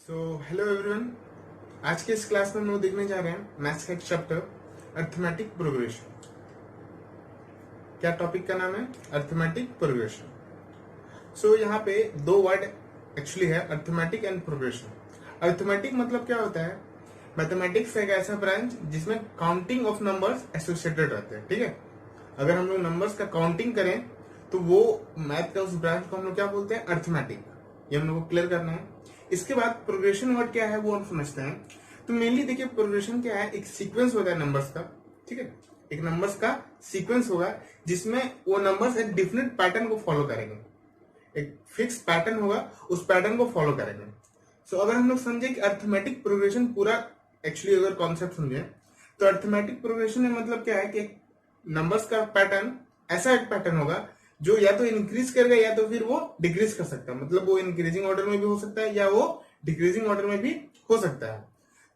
Hello everyone. आज के इस क्लास में हम लोग देखने जा रहे हैं मैथ्स का एक चैप्टर अर्थमेटिक प्रोग्रेशन। क्या टॉपिक का नाम है? Arithmetic progression. यहाँ पे दो वर्ड एक्चुअली है, अर्थमेटिक एंड प्रोग्रेशन। अर्थमेटिक मतलब क्या होता है? मैथमेटिक्स एक ऐसा ब्रांच जिसमें काउंटिंग ऑफ नंबर्स एसोसिएटेड रहते हैं। ठीक है, अगर हम लोग नंबर्स का काउंटिंग करें तो वो मैथ का उस ब्रांच को हम लोग क्या बोलते हैं? अर्थमेटिक। ये हम लोग को क्लियर करना है। इसके बाद प्रोग्रेशन वर्ड क्या है वो हम समझते हैं। तो मेनली देखिए, प्रोग्रेशन क्या है? एक सीक्वेंस होता है नंबर्स का। ठीक है, एक नंबर्स का सीक्वेंस होगा जिसमें वो नंबर्स एक डिफरेंट पैटर्न को फॉलो करेंगे। एक फिक्स पैटर्न होगा, उस पैटर्न को फॉलो करेंगे। अगर हम लोग समझे कि अर्थमेटिक प्रोग्रेशन पूरा एक्चुअली अगर कॉन्सेप्ट समझे तो अर्थमेटिक प्रोग्रेशन में मतलब क्या है कि नंबर्स का पैटर्न ऐसा एक पैटर्न होगा जो या तो इंक्रीज करेगा या तो फिर वो डिक्रीज कर सकता है। मतलब वो इंक्रीजिंग ऑर्डर में भी हो सकता है या वो डिक्रीजिंग ऑर्डर में भी हो सकता है।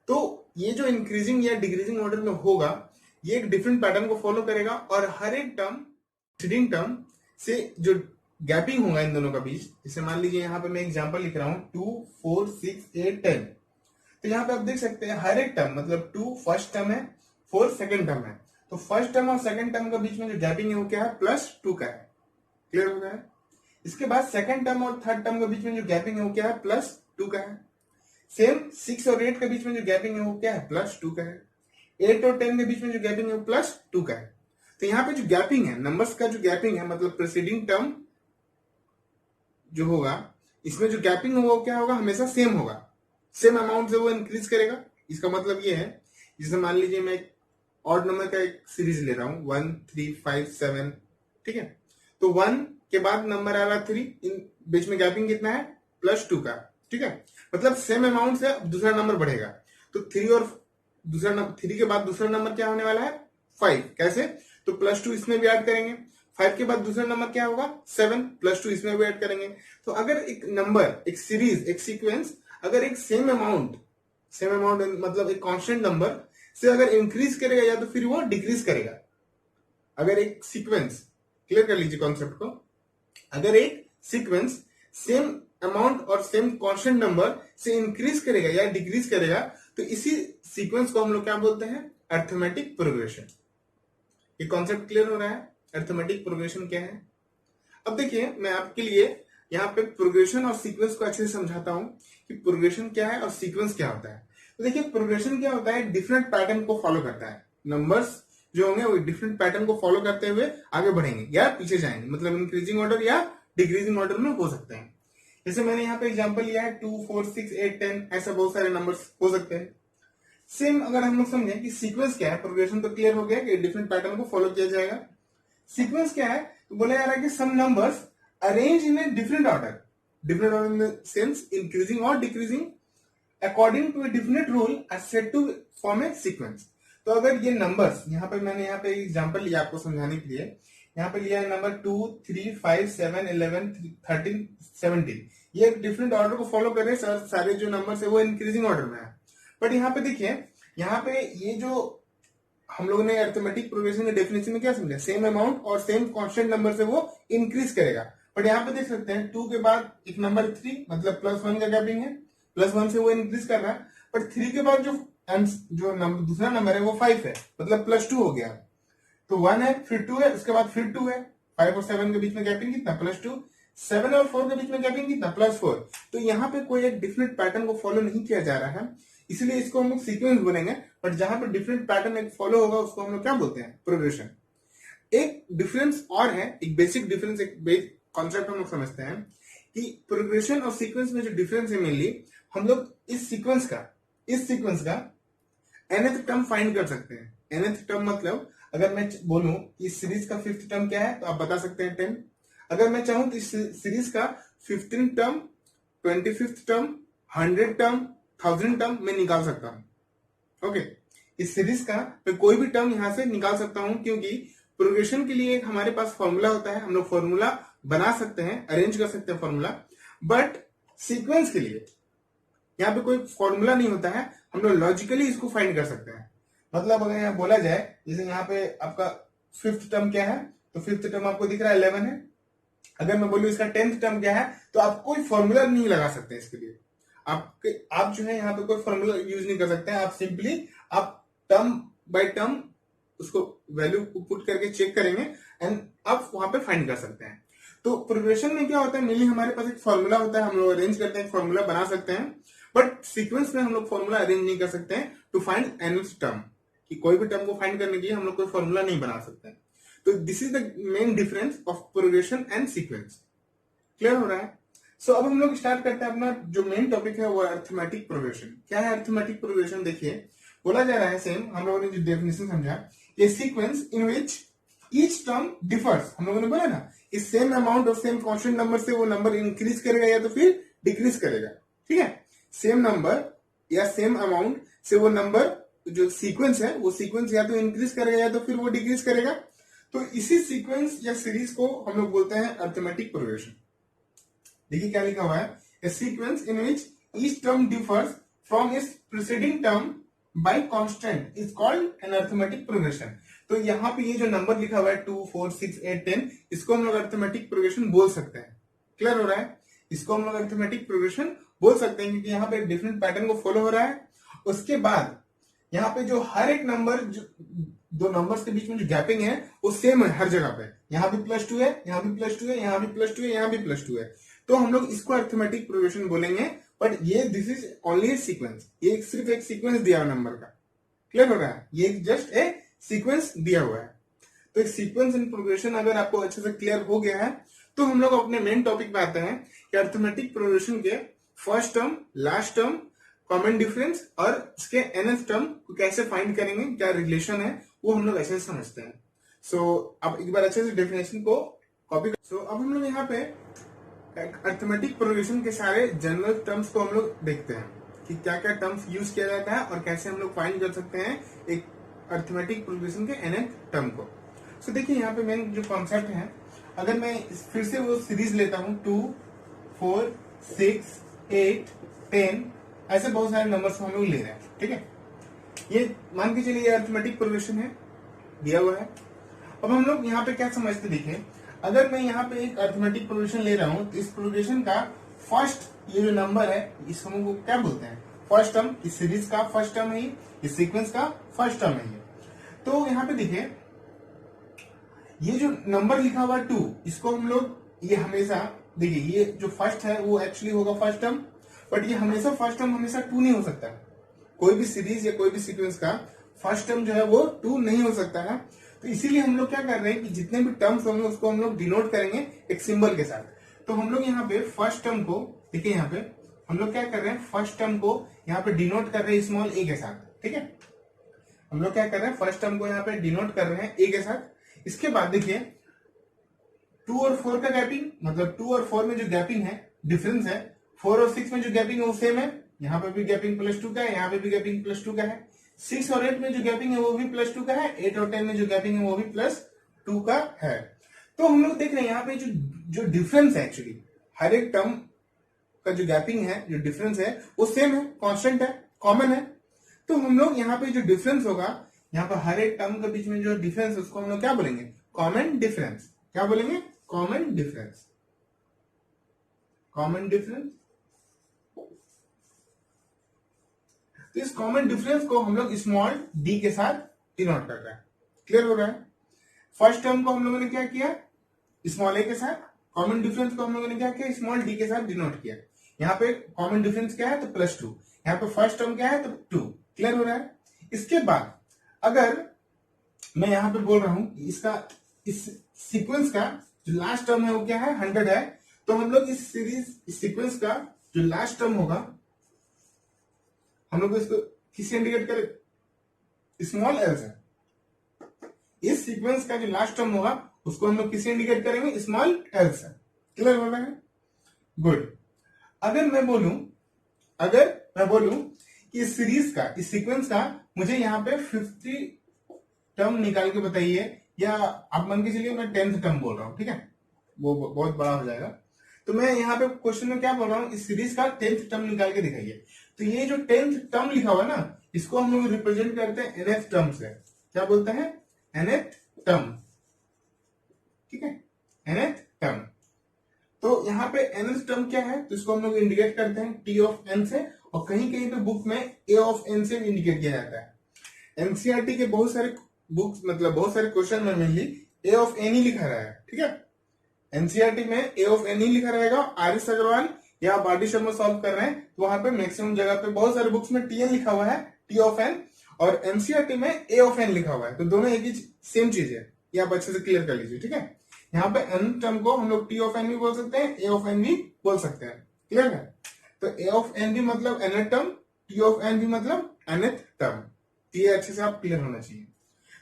तो ये जो इंक्रीजिंग या डिक्रीजिंग ऑर्डर में होगा, ये एक डिफरेंट पैटर्न को फॉलो करेगा और हर एक टर्म प्रीसीडिंग टर्म से जो गैपिंग होगा इन दोनों का बीच, जैसे मान लीजिए यहाँ पे मैं एग्जांपल लिख रहा हूँ 2, 4, 6, 8, 10। तो यहाँ पे आप देख सकते हैं हर एक टर्म, मतलब 2 फर्स्ट टर्म है, 4 सेकंड टर्म है। तो फर्स्ट टर्म और सेकंड टर्म के बीच में जो गैपिंग है वो क्या है? +2 का है। क्लियर हो गया है? इसके बाद सेकंड टर्म और थर्ड टर्म के बीच में जो गैपिंग है वो क्या है? +2 का है। सेम 6 और 8 के बीच में जो गैपिंग है वो क्या है? +2 का है। 8 और 10 के बीच में जो गैपिंग है वो +2 का है। तो यहाँ पे जो गैपिंग है, नंबर्स का जो गैपिंग है, मतलब प्रीसीडिंग टर्म जो होगा, इसमें जो गैपिंग होगा वो क्या होगा? हमेशा सेम होगा। सेम अमाउंट से वो इंक्रीज करेगा। इसका मतलब ये है, जैसे मान लीजिए मैं एक ऑड नंबर का एक सीरीज ले रहा हूं 1, 3, 5, 7। ठीक है, तो 1 के बाद नंबर आ रहा 3, इन बीच में गैपिंग कितना है? +2 का। ठीक है, मतलब सेम अमाउंट से दूसरा नंबर बढ़ेगा। तो 3 और दूसरा नंबर, 3 के बाद दूसरा नंबर क्या होने वाला है? 5। कैसे? तो +2 इसमें भी ऐड करेंगे। 5 के बाद दूसरा नंबर क्या होगा? 7, +2 इसमें भी ऐड करेंगे। तो अगर एक नंबर, एक सीरीज, एक सीक्वेंस अगर एक सेम अमाउंट मतलब एक कांस्टेंट नंबर से अगर इंक्रीज करेगा या तो फिर वो डिक्रीज करेगा। अगर एक सीक्वेंस, क्लियर कर लीजिए कॉन्सेप्ट को, अगर एक सीक्वेंस सेम अमाउंट और सेम कांस्टेंट नंबर से इंक्रीज करेगा या डिक्रीज करेगा, तो इसी सीक्वेंस को हम लोग क्या बोलते हैं? Arithmetic progression. ये कॉन्सेप्ट क्लियर हो रहा है? अर्थमेटिक प्रोग्रेशन क्या है? अब देखिए, मैं आपके लिए यहाँ पे प्रोग्रेशन और सीक्वेंस को अच्छे से समझाता हूं कि प्रोग्रेशन क्या है और सीक्वेंस क्या होता है। तो देखिए, प्रोग्रेशन क्या होता है? डिफरेंट पैटर्न को फॉलो करता है। नंबर्स जो होंगे वो डिफरेंट पैटर्न को फॉलो करते हुए आगे बढ़ेंगे या पीछे जाएंगे, मतलब इंक्रीजिंग ऑर्डर या डिक्रीजिंग ऑर्डर में हो सकते हैं। जैसे मैंने यहाँ पे एग्जाम्पल लिया है 2, 4, 6, 8, 10, ऐसा बहुत सारे नंबर्स हो सकते हैं। सेम अगर हम लोग समझें कि सीक्वेंस क्या है, प्रोग्रेशन तो क्लियर हो गया कि डिफरेंट पैटर्न को फॉलो किया जाएगा। सीक्वेंस क्या है? तो बोला जा रहा है कि some numbers arrange in a different order in the sense increasing और decreasing according to a different rule are said to form a sequence. तो अगर ये नंबर्स, मैंने यहाँ पे एग्जांपल लिया आपको समझाने के लिए, यहाँ पे लिया है नंबर 2, 3, 5, 7, 11, 13, 17। ये एक डिफरेंट ऑर्डर को फॉलो कर रहे हैं। सारे जो नंबर्स है वो इंक्रीजिंग ऑर्डर में है। बट यहाँ पे देखिए, यहाँ पे ये जो हम लोगों ने अर्थमेटिक प्रोग्रेशन के डेफिनेशन में क्या समझा? सेम अमाउंट और सेम कांस्टेंट नंबर से वो इंक्रीज करेगा। बट यहाँ पे देख सकते हैं 2 के बाद एक नंबर 3, मतलब +1 का गैपिंग है, +1 से वो इंक्रीज कर रहा है। बट 3 के बाद जो नंबर दूसरा नंबर है वो 5 है, मतलब +2 हो गया। तो 1 है, फिर 2 है, उसके बाद फिर 2 है। 5 और 7 के बीच में गैपिंग कितना? +2। 7 और 4 के बीच में गैपिंग कितना? +4। तो यहाँ पे कोई एक डिफरेंट पैटर्न को फॉलो नहीं किया जा रहा है, इसलिए इसको हम लोग सीक्वेंस बोलेंगे। बट जहां पर डिफरेंट पैटर्न एक फॉलो होगा उसको हम लोग क्या बोलते हैं? प्रोग्रेशन। एक डिफरेंस और है, एक बेसिक डिफरेंस, एक कॉन्सेप्ट हम लोग समझते हैं कि प्रोग्रेशन और सीक्वेंस में जो डिफरेंस है, मेनली हम लोग इस सीक्वेंस का nth टर्म फाइंड कर सकते हैं। nth टर्म मतलब अगर मैं बोलूं कि इस सीरीज का 5th टर्म क्या है, तो आप बता सकते हैं 10। अगर मैं चाहूं तो इस सीरीज का 15th term, 25th term, 100 term, 1000 term मैं निकाल सकता हूं। ओके, इस सीरीज का मैं कोई भी टर्म यहां से निकाल सकता हूं, क्योंकि प्रोग्रेशन के लिए एक हमारे पास फॉर्मूला होता है। हम लोग फॉर्मूला बना सकते हैं, अरेंज कर सकते हैं फॉर्मूला। बट सीक्वेंस के लिए यहाँ पे कोई फॉर्मूला नहीं होता है, हम लोग लॉजिकली इसको फाइंड कर सकते हैं। मतलब अगर यहाँ बोला जाए, जैसे यहाँ पे आपका 5th टर्म क्या है, तो 5th टर्म आपको दिख रहा है 11 है। अगर मैं बोलूं इसका 10th टर्म क्या है, तो आप कोई फॉर्मूला नहीं लगा सकते इसके लिए। आप जो है यहाँ पे कोई फॉर्मूला यूज नहीं कर सकते हैं, आप सिंपली आप टर्म बाय टर्म उसको वैल्यू को पुट करके चेक करेंगे एंड आप वहां पे फाइंड कर सकते हैं। तो प्रोग्रेशन में क्या होता है, मेनली हमारे पास एक फॉर्मूला होता है, हम लोग अरेंज करते हैं, फॉर्मूला बना सकते हैं, बट सीक्वेंस में हम लोग फॉर्मूला अरेंज नहीं कर सकते हैं टू फाइंड एनी टर्म, कि कोई भी टर्म को फाइंड करने के लिए हम लोग कोई फॉर्मूला नहीं बना सकते हैं। तो this is the main difference of progression and sequence. Clear हो रहा है? सो अब हम लोग स्टार्ट करते हैं, अपना जो मेन टॉपिक है वो अरिथमेटिक प्रोग्रेशन। क्या है अरिथमेटिक प्रोग्रेशन? देखिए बोला जा रहा है, सेम हम लोगों ने जो डेफिनेशन समझा, a sequence in which each term differs, हम लोगों ने बोला ना, इस सेम अमाउंट और सेम कांस्टेंट नंबर से वो नंबर इंक्रीज करेगा या तो फिर डिक्रीज करेगा। ठीक है, सेम नंबर या सेम अमाउंट से वो नंबर जो सीक्वेंस है वो सीक्वेंस या तो इंक्रीज करेगा या तो फिर वो डिक्रीज करेगा। तो इसी सीक्वेंस या सीरीज को हम लोग बोलते हैं अरिथमेटिक प्रोग्रेशन। देखिए क्या लिखा हुआ है, a sequence in which each term differs from its preceding term by constant is called an arithmetic progression. तो यहाँ पे ये जो नंबर लिखा हुआ है 2, 4, 6, 8, 10, इसको हम लोग अरिथमेटिक प्रोग्रेशन बोल सकते हैं। क्लियर हो रहा है? इसको हम लोग अरिथमेटिक प्रोग्रेशन बोल सकते हैं क्योंकि यहाँ पे डिफरेंट पैटर्न को फॉलो हो रहा है। उसके बाद यहाँ पे जो हर एक नंबर, दो नंबर्स के बीच में जो गैपिंग है वो सेम है हर जगह पे, यहाँ भी +2 है, यहाँ भी +2 है, यहाँ भी +2 है, यहाँ भी +2 है। तो हम लोग इसको अरिथमेटिक प्रोग्रेशन बोलेंगे, बट ये दिस इज ओनली सीक्वेंस, ये सिर्फ एक सीक्वेंस दिया हुआ नंबर का। क्लियर हो रहा है? ये जस्ट ए सीक्वेंस दिया हुआ है। तो एक सीक्वेंस इन प्रोग्रेशन अगर आपको अच्छे से क्लियर हो गया है तो हम लोग अपने मेन टॉपिक पे आते हैं कि अरिथमेटिक प्रोग्रेशन के first term, last term, common difference और उसके nth टर्म को कैसे फाइंड करेंगे, क्या रिलेशन है वो हम लोग ऐसे समझते हैं। सो अब एक बार अच्छे से डेफिनेशन को कॉपी सो अब हम लोग यहाँ पे अरिथमेटिक प्रोग्रेशन के सारे जनरल टर्म्स को हम लोग देखते हैं कि क्या क्या टर्म्स यूज किया जाता है और कैसे हम लोग फाइंड कर सकते हैं एक अरिथमेटिक प्रोग्रेशन के nth टर्म को। सो देखिए यहाँ पे मेन जो कॉन्सेप्ट है, अगर मैं फिर से वो सीरीज लेता हूँ 2, 4, 6, 8, 10, ऐसे बहुत सारे नंबर्स हम लोग ले रहे हैं। ठीक है, ये मान के चलिए अरिथमेटिक प्रोग्रेशन है, दिया हुआ है। अब हम लोग यहाँ पे क्या समझते, देखिए अगर मैं यहाँ पे एक अरिथमेटिक प्रोग्रेशन ले रहा हूँ तो इस प्रोग्रेशन का फर्स्ट ये जो नंबर है इसको हम लोग क्या बोलते हैं, फर्स्ट टर्म। इस सीरीज का फर्स्ट टर्म है, इस सीक्वेंस का फर्स्ट टर्म है। तो यहाँ पे देखिए ये जो नंबर लिखा हुआ 2, इसको हम लोग, ये हमेशा देखिए ये जो फर्स्ट है वो एक्चुअली होगा फर्स्ट टर्म, बट ये हमेशा फर्स्ट टर्म हमेशा 2 नहीं हो सकता। कोई भी सीरीज या कोई भी सीक्वेंस का फर्स्ट टर्म जो है वो 2 नहीं हो सकता है। तो इसीलिए हम लोग क्या कर रहे हैं कि जितने भी टर्म्स होंगे उसको हम लोग डिनोट करेंगे एक सिंबल के साथ। तो हम लोग यहाँ पे फर्स्ट टर्म को देखिए, यहाँ पे हम लोग क्या कर रहे हैं, फर्स्ट टर्म को यहाँ पे डिनोट कर रहे हैं स्मॉल a के साथ। ठीक है, हम लोग क्या कर रहे हैं, फर्स्ट टर्म को यहाँ पे डिनोट कर रहे हैं a के साथ। इसके बाद देखिए 2 और 4 का गैपिंग, मतलब 2 और 4 में जो गैपिंग है, डिफरेंस है, 4 और 6 में जो गैपिंग है वो सेम है, यहाँ पे भी गैपिंग +2 का है, यहाँ पे भी गैपिंग +2 का है। 6 और 8 में जो गैपिंग है वो भी +2 का है, 8 और 10 में जो गैपिंग है वो भी +2 का है। तो हम लोग देख रहे हैं यहाँ पे जो डिफरेंस है, एक्चुअली हर एक टर्म का जो गैपिंग है, जो डिफरेंस है वो सेम है, कांस्टेंट है, कॉमन है। तो हम लोग यहाँ पे जो डिफरेंस होगा, यहाँ पर हर एक टर्म के बीच में जो डिफरेंस है उसको हम लोग क्या बोलेंगे, कॉमन डिफरेंस। क्या बोलेंगे, कॉमन डिफरेंस, कॉमन डिफरेंस। तो इस कॉमन डिफरेंस को हम लोग स्मॉल d के साथ डिनोट कर रहे हैं। क्लियर हो रहा है? फर्स्ट टर्म को हम लोगों ने क्या किया, स्मॉल a के साथ, कॉमन डिफरेंस को हम लोगों ने क्या किया, स्मॉल d के साथ डिनोट किया। यहाँ पे कॉमन डिफरेंस क्या है, तो +2, यहाँ पे फर्स्ट टर्म क्या है, तो 2। क्लियर हो रहा है? इसके बाद अगर मैं यहाँ पे बोल रहा हूं इसका, इस सीक्वेंस का जो लास्ट टर्म है वो क्या है, 100 है, तो हम लोग इस सीरीज, इस सीक्वेंस का जो लास्ट टर्म होगा हम लोग इसको किससे इंडिकेट करें, स्मॉल एल से। इस सीक्वेंस का जो लास्ट टर्म होगा उसको हम लोग किससे इंडिकेट करेंगे, स्मॉल एल से। क्लियर हो रहा है? गुड। अगर मैं बोलूं कि इस सीरीज का, इस सीक्वेंस का मुझे यहाँ पे 50 टर्म निकाल के बताइए, या आप मान के चलिए मैं 10th टर्म बोल रहा हूं, ठीक है, वो बहुत बड़ा हो जाएगा। तो मैं यहाँ पे क्वेश्चन में क्या बोल रहा हूँ, इस सीरीज का 10th टर्म निकाल के दिखाइए। तो ये जो 10th टर्म लिखा हुआ ना, इसको हम लोग रिप्रेजेंट करते हैं nth टर्म से। क्या बोलते हैं, nth टर्म। ठीक है, nth टर्म। तो यहाँ पे nth टर्म क्या है, तो इसको हम लोग इंडिकेट करते हैं t ऑफ n से, और कहीं कहीं पे बुक में a ऑफ n से इंडिकेट किया जाता है। एनसीईआरटी के बहुत सारे बुक्स, मतलब बहुत सारे क्वेश्चन में मेनली a ऑफ n ही लिखा रहा है, ठीक है। एनसीईआरटी में a ऑफ n ही लिखा रहेगा। आर एस अग्रवाल या आप आर डी शर्मा सॉल्व कर रहे हैं तो वहां पे मैक्सिमम जगह पे बहुत सारे बुक्स में tn लिखा हुआ है, t ऑफ n, और एनसीईआरटी में a ऑफ n लिखा हुआ है। तो दोनों एक ही सेम चीज है, ये आप अच्छे से क्लियर कर लीजिए, ठीक है। यहाँ पे n टर्म को हम लोग t ऑफ n भी बोल सकते हैं, a ऑफ n भी बोल सकते हैं, क्लियर है। तो a ऑफ n भी मतलब nth term, t of n भी मतलब nth टर्म, ये अच्छे से आप क्लियर होना चाहिए।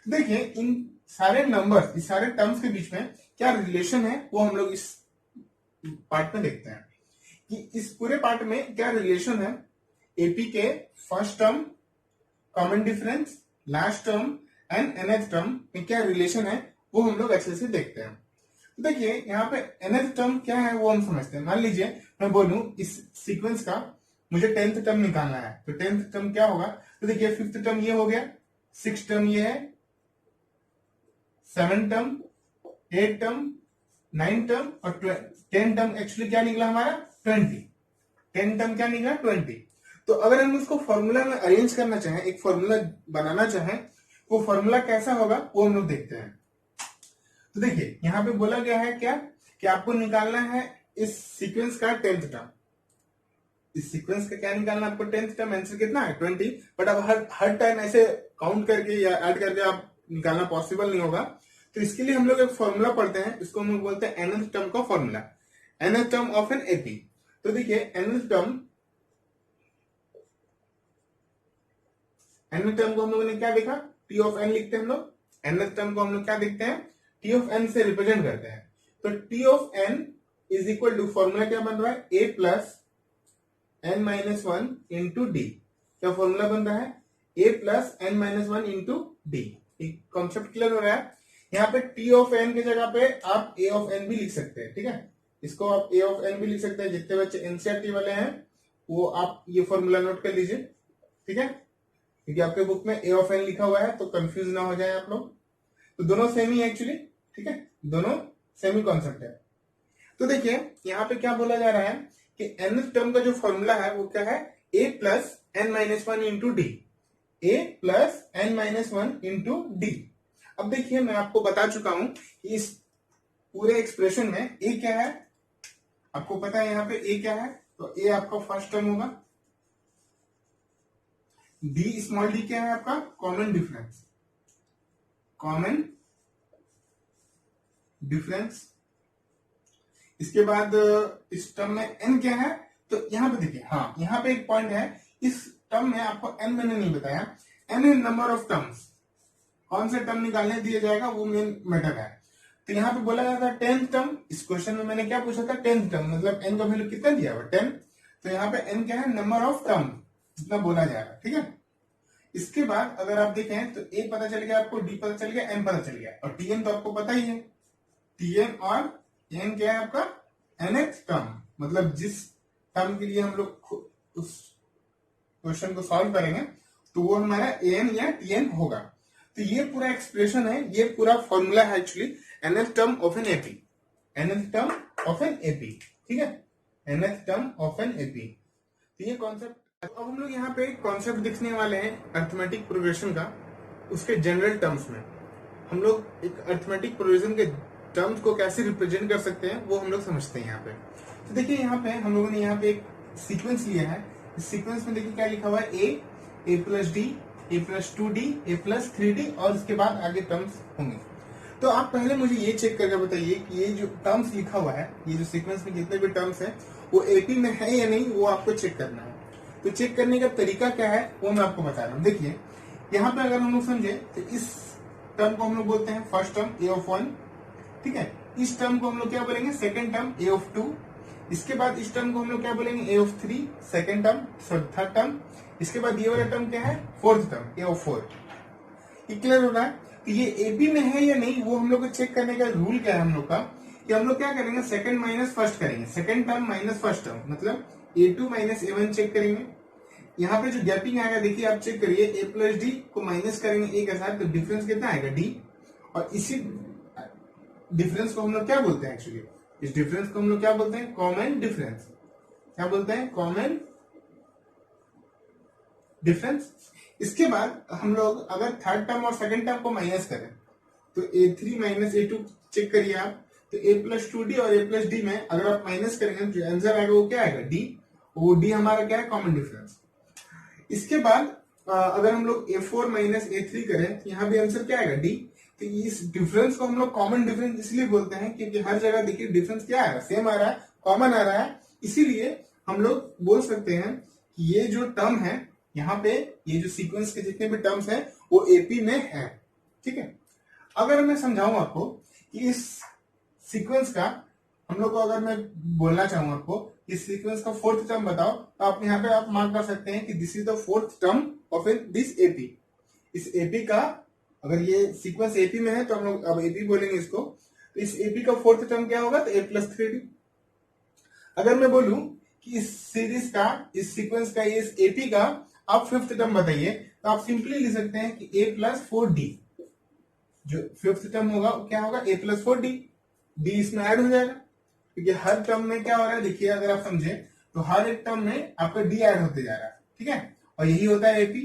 तो देखिए इन सारे नंबर्स, इस सारे टर्म्स के बीच में क्या रिलेशन है वो हम लोग इस पार्ट में देखते हैं कि इस पूरे पार्ट में क्या रिलेशन है एपी के first term, common difference, last term and nth term में क्या रिलेशन है वो हम लोग अच्छे से देखते हैं। तो देखिए यहाँ पे nth टर्म क्या है वो हम समझते हैं। मान लीजिए मैं बोलूं इस सीक्वेंस का मुझे 10th टर्म निकालना है, तो 10th टर्म क्या होगा, तो देखिए 5th टर्म ये हो गया, 6th टर्म ये है, 7th term, 8th term, 9th term और 10th टर्म एक्चुअली क्या निकला हमारा 20। 10th टर्म क्या निकला 20। तो अगर हम उसको फॉर्मूला में अरेंज करना चाहें, एक फॉर्मूला बनाना चाहें, वो फॉर्मूला कैसा होगा वो हम लोग देखते हैं। तो देखिए यहाँ पे बोला गया है क्या कि आपको निकालना है इस सीक्वेंस का 10th टर्म। इस सीक्वेंस का क्या निकालना आपको 10th टर्म, आंसर कितना है 20। बट अब हर टाइम ऐसे काउंट करके या ऐड करके आप निकालना पॉसिबल नहीं होगा। तो इसके लिए हम लोग एक फॉर्मूला पढ़ते हैं, इसको हम लोग बोलते हैं nth टर्म का formula, nth term of an AP. तो देखिए nth टर्म को हम लोगों ने क्या देखा, t ऑफ n लिखते हैं हम लोग। nth टर्म को हम लोग क्या देखते हैं, t ऑफ n से रिप्रेजेंट करते हैं। तो t of n is equal to, formula क्या बन रहा है, a plus n minus one into D. क्या फॉर्मूला बन रहा है, a plus n minus one into D. Concept clear हो रहा है। यहाँ पे t ऑफ n की जगह पे आप a ऑफ n भी लिख सकते हैं, ठीक है। इसको आप a ऑफ n भी लिख सकते हैं। जितने बच्चे एनसीईआरटी वाले हैं वो आप ये फॉर्मूला नोट कर लीजिए, ठीक है, क्योंकि आपके बुक में a ऑफ n लिखा हुआ है तो कंफ्यूज ना हो जाए आप लोग। तो दोनों सेम ही एक्चुअली, ठीक है, दोनों सेम ही कॉन्सेप्ट है। तो देखिए यहाँ पे क्या बोला जा रहा है कि nth टर्म का जो फॉर्मूला है वो क्या है, a plus n minus one into D, a plus n minus one into D. अब देखिए मैं आपको बता चुका हूं कि इस पूरे एक्सप्रेशन में a क्या है, आपको पता है यहाँ पे a क्या है, तो a आपका फर्स्ट टर्म होगा, d स्मॉल d क्या है आपका कॉमन डिफरेंस, कॉमन डिफरेंस। इसके बाद इस टर्म में n क्या है, तो यहाँ पे देखिए, हाँ यहाँ पे एक पॉइंट है, इस टर्म में आपको n मैंने नहीं बताया, n है नंबर ऑफ टर्म्स, कौन से टर्म निकालने दिया जाएगा वो मेन मैटर है। तो यहाँ पे बोला जाता है 10th टर्म। इस क्वेश्चन में मैंने क्या पूछा था, 10th टर्म मतलब n का वैल्यू कितना दिया हुआ 10। तो यहाँ पे n क्या है, नंबर ऑफ टर्म जितना बोला जाएगा, ठीक है। इसके बाद अगर आप देखें तो a पता चल गया आपको, d पता चल गया, n पता चल गया, और tn तो आपको पता ही है, tn और n क्या है आपका nth टर्म, मतलब जिस टर्म के लिए हम लोग उस क्वेश्चन को सॉल्व करेंगे तो वो हमारा an या tn होगा। तो ये पूरा एक्सप्रेशन है, ये पूरा फॉर्मूला है actually nth term of an AP, nth term of an AP, ठीक है, nth term of an AP. तो ये कॉन्सेप्ट, अब हम लोग यहाँ पे कॉन्सेप्ट देखने वाले हैं अर्थमेटिक प्रोग्रेशन का। उसके जनरल टर्म्स में हम लोग एक अर्थमेटिक प्रोग्रेशन के टर्म्स को कैसे रिप्रेजेंट कर सकते हैं वो हम लोग समझते हैं यहाँ पे। तो देखिए यहाँ पे हम लोगों ने यहाँ पे एक सीक्वेंस लिया है। इस सीक्वेंस में देखिए क्या लिखा हुआ है, a plus D, a plus 2d, a plus 3d, और इसके बाद आगे टर्म्स होंगे। तो आप पहले मुझे ये चेक करके बताइए कि ये जो टर्म्स लिखा हुआ है, ये जो सीक्वेंस में जितने भी टर्म्स हैं वो एपी में है या नहीं, वो आपको चेक करना है। तो चेक करने का तरीका क्या है वो मैं आपको बता रहा हूँ। देखिए यहाँ पे अगर हम लोग समझे तो इस टर्म को हम लोग बोलते हैं फर्स्ट टर्म a ऑफ 1, ठीक है। इस टर्म को हम लोग क्या बोलेंगे, सेकेंड टर्म a ऑफ 2। इसके बाद इस टर्म को हम लोग क्या बोलेंगे, a of 3, second term, third term. इसके बाद ये वाला टर्म क्या है, फोर्थ टर्म, a ऑफ 4। ये क्लियर हो रहा है। तो ये एपी में है या नहीं वो हम लोग को चेक करने का रूल क्या है हम लोग का, कि हम लोग क्या करेंगे, सेकंड माइनस फर्स्ट करेंगे, second term minus first term, मतलब a2 माइनस a1 चेक करेंगे। यहाँ पे जो गैपिंग आएगा देखिए आप चेक करिए, a प्लस डी को माइनस करेंगे a के साथ, तो डिफरेंस कितना आएगा d, और इसी डिफरेंस को हम लोग क्या बोलते हैं एक्चुअली, इस डिफरेंस को हम लोग क्या बोलते हैं? Common difference. क्या बोलते हैं? Common difference. इसके बाद हम लोग अगर थर्ड टर्म और सेकंड टर्म को माइनस करें तो a3 माइनस a2 चेक करिए आप, तो a प्लस 2d और a प्लस डी में अगर आप माइनस करेंगे जो आंसर आएगा वो क्या आएगा? d। वो d हमारा क्या है? Common difference. इसके बाद अगर हम लोग a4 माइनस a3 करें तो यहाँ भी आंसर क्या आएगा? d। तो इस डिफरेंस को हम लोग कॉमन डिफरेंस इसलिए बोलते हैं क्योंकि हर जगह देखिए डिफरेंस क्या आ रहा है? सेम आ रहा है, कॉमन आ रहा है। इसीलिए हम लोग बोल सकते हैं कि ये जो टर्म है यहाँ पे, ये जो सीक्वेंस के जितने भी टर्म्स हैं वो एपी में है। ठीक है। अगर मैं समझाऊं आपको कि इस सीक्वेंस का, हम लोग को अगर मैं बोलना चाहूं आपको इस सीक्वेंस का फोर्थ टर्म बताओ, तो आप यहाँ पे आप मार्क कर सकते हैं कि this is the fourth term of this AP. इस एपी का, अगर ये सीक्वेंस एपी में है तो हम लोग अब एपी बोलेंगे इसको, तो इस एपी का फोर्थ टर्म क्या होगा? तो a प्लस 3d। अगर मैं बोलूं कि इस सीरीज का, इस सीक्वेंस का, इस एपी का आप फिफ्थ टर्म बताइए, तो आप सिंपली लिख सकते हैं कि a प्लस 4d। जो फिफ्थ टर्म होगा वो क्या होगा? a plus 4d। d इसमें ऐड हो जाएगा क्योंकि हर टर्म में क्या हो रहा है, देखिए अगर आप समझे तो हर एक टर्म में आपका d ऐड होते जा रहा है। ठीक है, और यही होता है एपी।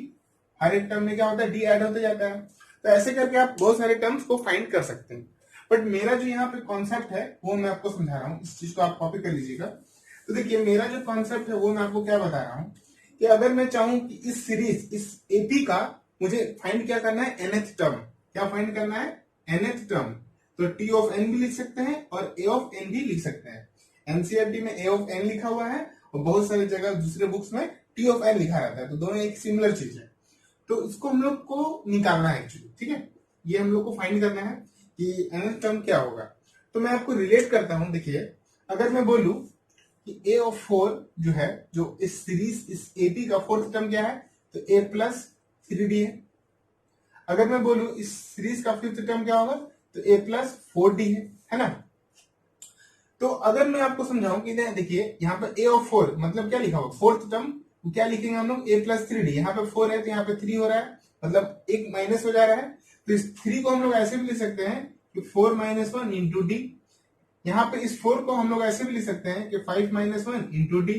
हर एक टर्म में क्या होता है? d ऐड होते जाता है। तो ऐसे करके आप बहुत सारे टर्म्स को फाइंड कर सकते हैं। बट मेरा जो यहाँ पे कॉन्सेप्ट है वो मैं आपको समझा रहा हूँ, इस चीज को आप कॉपी कर लीजिएगा। तो देखिए मेरा जो कॉन्सेप्ट है वो मैं आपको क्या बता रहा हूँ कि अगर मैं चाहूं कि इस सीरीज, इस एपी का मुझे फाइंड क्या करना है? nth term. क्या फाइंड करना है? nth term. तो t ऑफ n भी लिख सकते हैं और a ऑफ n भी लिख सकते हैं। एनसीईआरटी में a ऑफ n लिखा हुआ है और बहुत सारी जगह दूसरे बुक्स में t ऑफ n लिखा रहता है, तो दोनों एक सिमिलर चीज है। तो इसको हम लोग को निकालना है एक्चुअली। ठीक है, ये हम लोग को फाइंड करना है कि nth टर्म क्या होगा। तो मैं आपको रिलेट करता हूं। देखिए अगर मैं बोलूं कि a ऑफ 4 जो है, जो इस सीरीज, इस एपी का फोर्थ टर्म क्या है? तो a प्लस 3d है। अगर मैं बोलूं इस सीरीज का फिफ्थ टर्म क्या होगा? तो a प्लस 4d है ना। तो अगर मैं आपको समझाऊं कि देखिए यहाँ पे a ऑफ 4 मतलब क्या लिखा होगा? फोर्थ टर्म क्या लिखेंगे हम लोग? a plus 3d। यहाँ पे 4 है तो यहाँ पे 3 हो रहा है, मतलब एक माइनस हो जा रहा है। तो इस 3 को हम लोग ऐसे भी लिख सकते हैं कि 4 माइनस 1 इंटू डी। यहाँ पे इस 4 को हम लोग ऐसे भी लिख सकते हैं कि 5 माइनस 1 इंटू डी।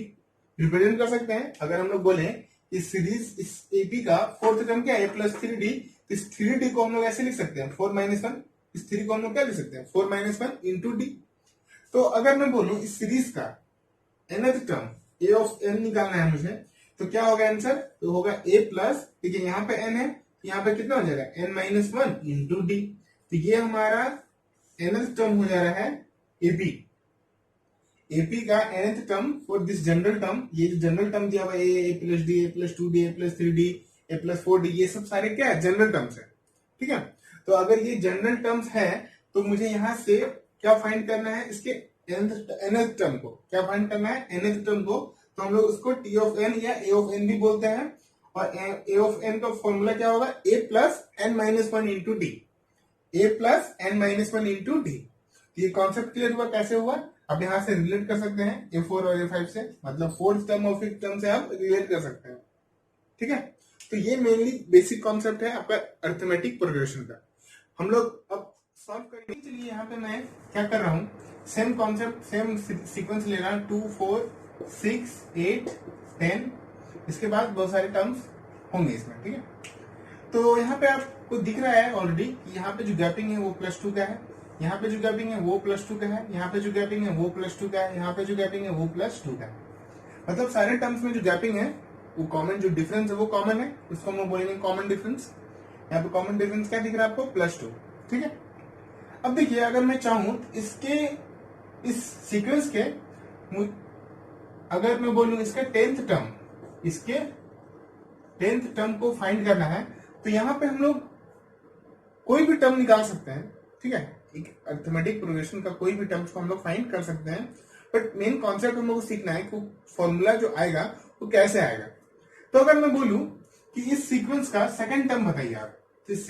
रिप्रेजेंट कर सकते हैं। अगर हम लोग बोले इस सीरीज, इस एपी का फोर्थ टर्म क्या है? a plus 3d। इस 3d को हम लोग ऐसे लिख सकते हैं 4 माइनस 1। इस 3 को हम लोग क्या लिख सकते हैं? 4 माइनस 1 इंटू डी। तो अगर मैं बोलूं इस सीरीज का nth term a of n निकालना है मुझे, तो क्या होगा आंसर? तो होगा a प्लस, देखिए यहाँ पे n है, यहाँ पे कितना हो जाएगा? n minus 1 into D. तो ये हमारा nth टर्म हो जा रहा है एपी। एपी का nth term for this general term, ये जो जनरल टर्म दिया हुआ है a plus D, a plus 2d, a plus 3d, a plus 4d, ये सब सारे क्या है? जनरल टर्म्स है। ठीक है, तो अगर ये जनरल टर्म्स है तो मुझे यहां से क्या फाइंड करना है? इसके nth टर्म को क्या फाइंड करना है? nth टर्म को। तो हम लोग उसको t ऑफ n या a ऑफ n भी बोलते हैं, और a ऑफ n का फॉर्मूला क्या होगा? a plus n minus 1 into D. a plus n minus 1 into D. ये कॉन्सेप्ट क्लियर हुआ? कैसे हुआ? अब यहां से रिलेट कर सकते हैं a4 और a5 से, मतलब फोर्थ टर्म और फिफ्थ टर्म से आप रिलेट कर सकते हैं। ठीक है, तो ये मेनली बेसिक कॉन्सेप्ट है आपका अर्थमेटिक प्रोग्रेशन का। हम लोग अब सॉल्व करेंगे। चलिए यहाँ पे मैं क्या कर रहा हूँ, सेम कॉन्सेप्ट, सेम सीक्वेंस ले रहा हूँ, 2 4 6 8 10। इसके बाद बहुत सारे टर्म्स होंगे इसमें। ठीक है, तो यहाँ पे आपको दिख रहा है ऑलरेडी कि यहाँ पे जो गैपिंग है वो +2 का है, यहाँ पे जो गैपिंग है वो +2 का है, यहाँ पे जो गैपिंग है वो +2 का है, यहाँ पे जो गैपिंग है वो +2 का है। मतलब सारे टर्म्स में जो गैपिंग है वो कॉमन, जो डिफरेंस है वो कॉमन है, उसको हम लोग बोलेंगे कॉमन डिफरेंस। यहाँ पे कॉमन डिफरेंस क्या दिख रहा है आपको? +2। ठीक है, अब देखिए अगर मैं चाहूं इसके, इस सीक्वेंस के, अगर मैं बोलूं इसका 10th टर्म, इसके 10th टर्म को फाइंड करना है, तो यहां पे हम लोग कोई भी टर्म निकाल सकते हैं। ठीक है, एक अर्थमेटिक प्रोग्रेशन का कोई भी टर्म्स को हम लोग फाइंड कर सकते हैं, बट मेन कॉन्सेप्ट हम लोग को सीखना है कि फॉर्मूला जो आएगा वो कैसे आएगा। तो अगर मैं बोलूं कि इस सीक्वेंस का सेकंड टर्म बताइए आप, तो इस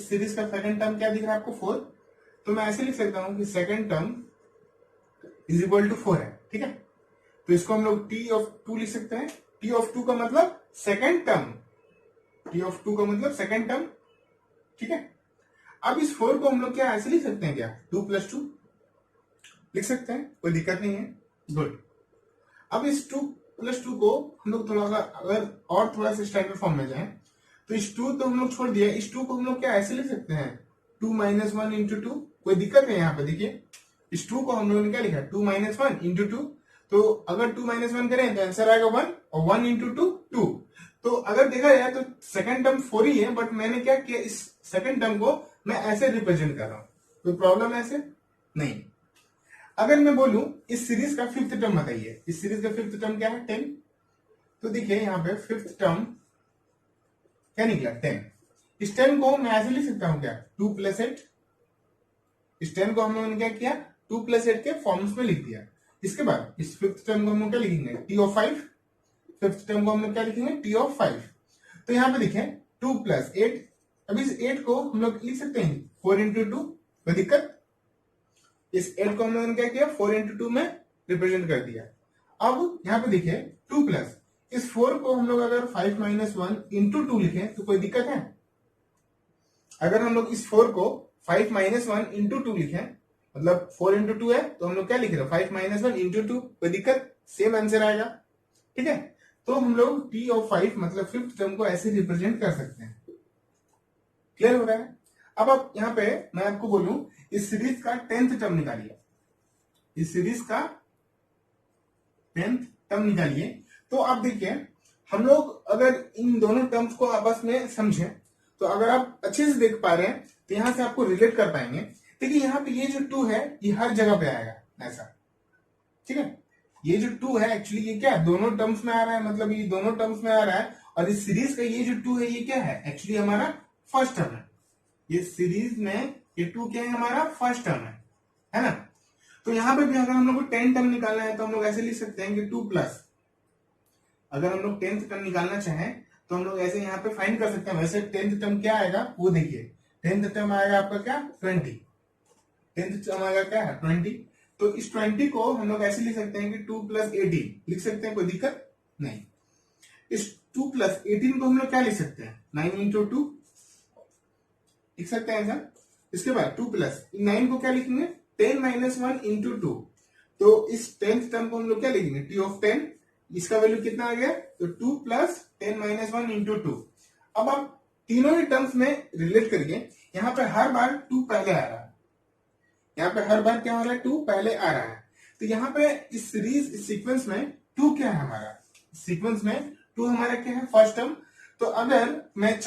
सीरीज का सेकंड टर्म क्या दिख रहा है आपको? 4। तो मैं ऐसे लिख सकता हूं कि second term is equal to 4 है। ठीक है, तो इसको हम लोग t ऑफ 2 लिख सकते हैं। t ऑफ 2 का मतलब सेकंड टर्म, t ऑफ 2 का मतलब सेकंड टर्म। ठीक है, अब इस 4 को हम लोग क्या ऐसे लिख सकते हैं क्या? 2 + 2 लिख सकते हैं, कोई दिक्कत नहीं है। गुड। अब इस 2+2 को हम लोग थोड़ा सा अगर और थोड़ा सा स्टैंडर्ड फॉर्म में जाए तो इस 2 तो हम लोग छोड़ दिया, इस 2 को हम लोग क्या ऐसे लिख सकते हैं 2 - 1 × 2। कोई दिक्कत है यहाँ पे? देखिए इस 2 को हम लोगों ने क्या लिखा 2 - 1 × 2। तो अगर 2 - 1 करें तो आंसर आएगा 1 और 1 × 2 2। तो अगर देखा जाए तो सेकंड टर्म 4 ही है, बट मैंने क्या किया इस सेकंड टर्म को मैं ऐसे रिप्रेजेंट कर रहा हूं। कोई प्रॉब्लम है ऐसे? नहीं। अगर मैं बोलूं इस सीरीज का फिफ्थ टर्म बताइए, इस सीरीज का फिफ्थ टर्म क्या है 10। तो देखिए यहाँ पे फिफ्थ टर्म क्या निकला 10। इस 10 को मैं ऐसे लिख सकता हूं क्या 2 + 8। इस 10 को हम लोगों ने क्या किया 2 + 8 के फॉर्म्स में लिख दिया। इसके बाद इस फिफ्थ टर्म को हम लोग क्या लिखेंगे T(5). फिफ्थ टर्म को हम लोग क्या लिखेंगे T(5). तो यहाँ पे देखें 2 + 8। अब इस 8 को हम लोग लिख सकते हैं 4 × 2। कोई दिक्कत? इस 8 को हम लोगों ने क्या किया 4 × 2 में रिप्रेजेंट कर दिया। अब यहाँ पे देखिए 2 प्लस इस 4 को हम लोग अगर 5 - 1 × 2 लिखें तो कोई दिक्कत है? अगर हम लोग इस 4 को 5 - 1 × 2 लिखें मतलब 4 × 2 है तो हम लोग क्या लिख रहे हैं 5 - 1 × 2। कोई दिक्कत? सेम आंसर आएगा। ठीक है, तो हम लोग T(5) मतलब फिफ्थ टर्म को ऐसे रिप्रेजेंट कर सकते हैं। क्लियर हो रहा है? अब आप यहाँ पे मैं आपको बोलूं इस सीरीज का 10th टर्म निकालिए, इस सीरीज का 10th टर्म निकालिए। तो आप देखिए हम लोग अगर इन दोनों टर्म्स को आपस में समझें तो अगर आप अच्छे से देख पा रहे हैं तो यहां से आपको रिलेट कर पाएंगे। देखिए यहाँ पे ये जो 2 है ये हर जगह पे आएगा ऐसा। ठीक है, ये जो 2 है एक्चुअली ये क्या दोनों टर्म्स में आ रहा है, मतलब ये दोनों टर्म्स में आ रहा है। और इस सीरीज का ये जो 2 है ये क्या है एक्चुअली हमारा फर्स्ट टर्म है। ये सीरीज में ये 2 क्या है हमारा फर्स्ट टर्म है ना। तो यहां पे भी अगर हम लोग को 10 टर्म निकालना है तो हम लोग ऐसे लिख सकते हैं कि 2 प्लस, अगर हम लोग 10th टर्म निकालना चाहें तो हम लोग ऐसे यहाँ पे फाइंड कर सकते हैं। वैसे 10th टर्म क्या आएगा वो देखिए, 10th टर्म आएगा आपका क्या 20। 10th टर्म आएगा क्या 20। तो इस 20 को हम लोग ऐसे लिख सकते हैं कि 2 + 18 लिख सकते हैं, कोई दिक्कत नहीं। इस 2 + 18 को हम लोग क्या लिख सकते हैं 9 × 2 लिख सकते हैं ऐसा। इसके बाद 2 प्लस 9 को क्या लिखेंगे 10 - 1 × 2। तो इस 10th टर्म को हम लोग क्या लिखेंगे T(10). इसका वैल्यू कितना आ गया तो 2 + 10 - 1 × 2। अब आप तीनों ही टर्म्स में रिलेट करिए, यहाँ पे हर बार 2 पहले आ रहा है, यहाँ पे हर बार क्या हो रहा है 2 पहले आ रहा है। तो यहाँ पे इस सीरीज इस सीक्वेंस में 2 क्या है हमारा, सीक्वेंस में 2 हमारा क्या है फर्स्ट टर्म। तो अगर मैं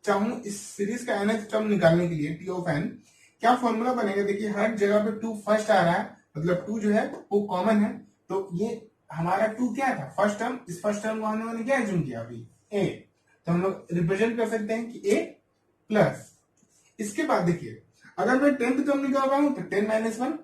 चाहूं इस सीरीज का nth टर्म निकालने के लिए T(n) क्या फॉर्मूला बनेगा। देखिए हर जगह पे 2 फर्स्ट आ रहा है, मतलब 2 जो है वो कॉमन है। तो ये हमारा 2 क्या था फर्स्ट टर्म, इस फर्स्ट टर्म को हम लोगों ने क्या एज्यूम किया अभी a। तो हम लोग रिप्रेजेंट कर सकते हैं कि a प्लस। इसके बाद देखिए अगर मैं 10th टर्म निकाल रहा हूं तो 10 - 1,